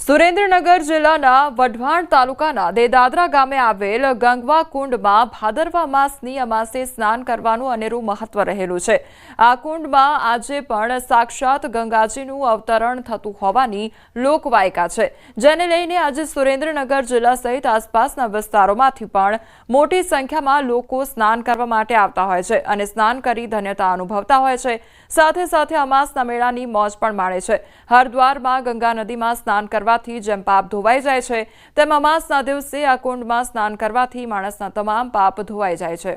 સુરેન્દ્રનગર જિલ્લાના વઢવાણ તાલુકાના દેદાદરા ગામે આવેલ ગંગવા કુંડમાં ભાદરવા માસની અમાસે સ્નાન કરવાનું અનેરું મહત્વ રહેલું છે। આ કુંડમાં આજે પણ સાક્ષાત ગંગાજીનું અવતરણ થતું હોવાની લોકવાયકા છે, જેને લઈને આજે સુરેન્દ્રનગર જિલ્લા સહિત આસપાસના વિસ્તારોમાંથી પણ મોટી સંખ્યામાં લોકો સ્નાન કરવા માટે આવતા હોય છે અને સ્નાન કરી ધન્યતા અનુભવતા હોય છે। સાથે સાથે અમાસના મેળાની મોજ પણ માણે છે। હરદ્વારમાં ગંગા નદીમાં સ્નાન કરવાથી જેમ પાપ ધોવાઈ જાય છે, તેમ અમાસના દિવસે આ કુંડમાં સ્નાન કરવાથી માણસના તમામ પાપ ધોવાઈ જાય છે।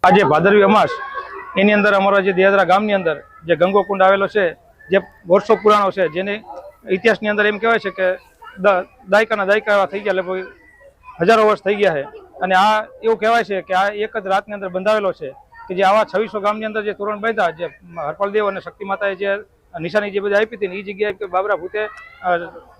આજે ભાદરવી અમાસ એની અંદર અમારા જે દેદાદરા ગામની અંદર જે ગંગો કુંડ આવેલો છે, જે વર્ષો પુરાણો છે, જેને ઇતિહાસની અંદર એમ કહેવાય છે કે દાયકાના દાયકા એવા થઈ ગયા, લગભગ હજારો વર્ષ થઈ ગયા છે। અને આ એવું કહેવાય છે કે આ એક જ રાતની અંદર બંધાવેલો છે કે જે આવા 2600 ગામની અંદર જે તોરણ બાંધ્યા, જે હરપાલદેવ અને શક્તિ માતાએ જે નિશાની જે બધી આપી હતી, એ જગ્યાએ બાબરા ભૂતે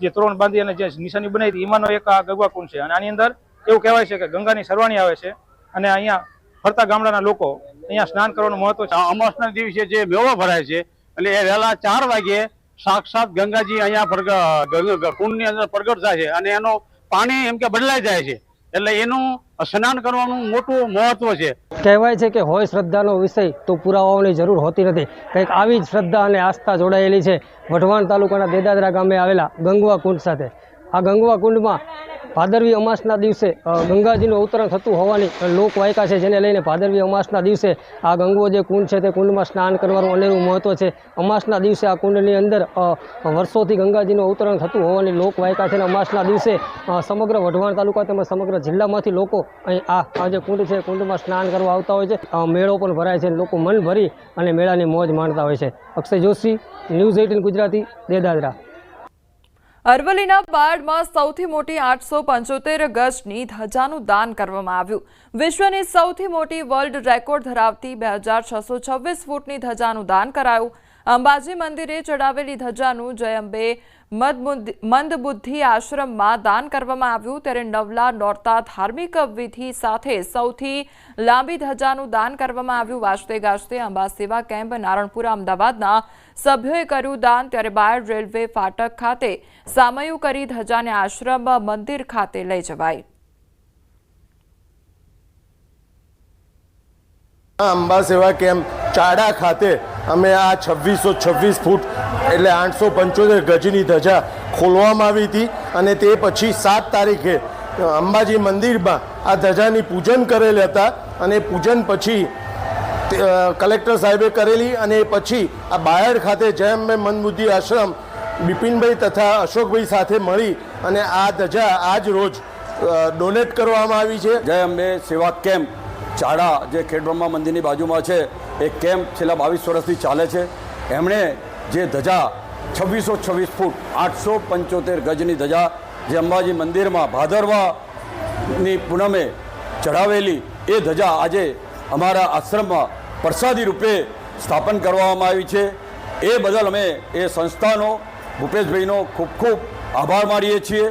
જે તોરણ બાંધી અને જે નિશાની બનાવી હતી, એમાંનો એક આ ગંગવા કુંડ છે। અને આની અંદર એવું કહેવાય છે કે ગંગાની સરવાણી આવે છે અને અહીંયા ફરતા ગામડાના લોકો અહીંયા સ્નાન કરવાનું મહત્વ છે। અમાસના દિવસે જે મેળો ભરાય છે એટલે એ વહેલા 4 વાગે સાક્ષાત ગંગાજી અહીંયા કુંડની અંદર પ્રગટ થાય છે અને એનો પાણી એમ કે બદલાઈ જાય છે, એટલે એનું સ્નાન કરવાનું મોટું મહત્વ છે। કહેવાય છે કે હોય શ્રદ્ધાનો વિષય તો પુરાવાઓની જરૂર હોતી નથી। કંઈક આવી જ શ્રદ્ધા અને આસ્થા જોડાયેલી છે વઢવાણ તાલુકાના દેદાદરા ગામે આવેલા ગંગવા કુંડ સાથે। આ ગંગવા કુંડમાં ભાદરવી અમાસના દિવસે ગંગાજીનું અવતરણ થતું હોવાની લોકવાયકા છે, જેને લઈને ભાદરવી અમાસના દિવસે આ ગંગવો જે કુંડ છે તે કુંડમાં સ્નાન કરવાનું અનેરું મહત્વ છે। અમાસના દિવસે આ કુંડની અંદર વર્ષોથી ગંગાજીનું અવતરણ થતું હોવાની લોકવાયકા છે અને અમાસના દિવસે સમગ્ર વઢવાણ તાલુકા તેમજ સમગ્ર જિલ્લામાંથી લોકો અહીં આ જે કુંડ છે કુંડમાં સ્નાન કરવા આવતા હોય છે। મેળો પણ ભરાય છે, લોકો મન ભરી અને મેળાની મોજ માણતા હોય છે। અક્ષય જોશી, ન્યૂઝ 18 ગુજરાતી, દેદાદરા। અરવલ્લીના બાયડમાં સૌથી મોટી 875 ગજની ધજાનું દાન કરવામાં આવ્યું। વિશ્વની સૌથી મોટી વર્લ્ડ રેકોર્ડ ધરાવતી 2626 ફૂટની ધજાનું દાન કરાયું। અંબાજી મંદિરે ચડાવેલી ધજાનું જય અંબે મંદબુદ્ધિ આશ્રમમાં દાન કરવામાં આવ્યું, ત્યારે નવલા નોરતા ધાર્મિક વિધિ સાથે સૌથી લાંબી ધજાનું દાન કરવામાં આવ્યું। વાજતે ગાજતે અંબા સેવા કેમ્પ નારણપુરા અમદાવાદના સભ્યોએ કર્યું દાન, ત્યારે બાયડ રેલવે ફાટક ખાતે સામયું કરી ધજાને આશ્રમ મંદિર ખાતે લઈ જવાઈ। અંબા સેવા કેમ્પ ચાડા ખાતે અમે આ 2626 ફૂટ એટલે 875 ગજની ધજા ખોલવામાં આવી હતી અને તે પછી 7 તારીખે અંબાજી મંદિરમાં આ ધજાની પૂજન કરેલ હતા અને પૂજન પછી કલેક્ટર સાહેબે કરેલી અને પછી આ બાયડ ખાતે જય અંબે મંદબુદ્ધિ આશ્રમ બિપિનભાઈ તથા અશોકભાઈ સાથે મળી અને આ ધજા આજ રોજ ડોનેટ કરવામાં આવી છે। જય અંબે સેવા કેમ્પ ચાડા જે ખેડબ્રહ્મા મંદિરની બાજુમાં છે, એ કેમ્પ છેલ્લા 22 વર્ષથી ચાલે છે। એમણે જે ધજા 2626 ફૂટ 875 ગજની ધજા જે અંબાજી મંદિરમાં ભાદરવાની પૂનમે ચઢાવેલી એ ધજા આજે અમારા આશ્રમમાં પ્રસાદી રૂપે સ્થાપન કરવામાં આવી છે। એ બદલ અમે એ સંસ્થાનો ભૂપેશભાઈનો ખૂબ ખૂબ આભાર માનીએ છીએ।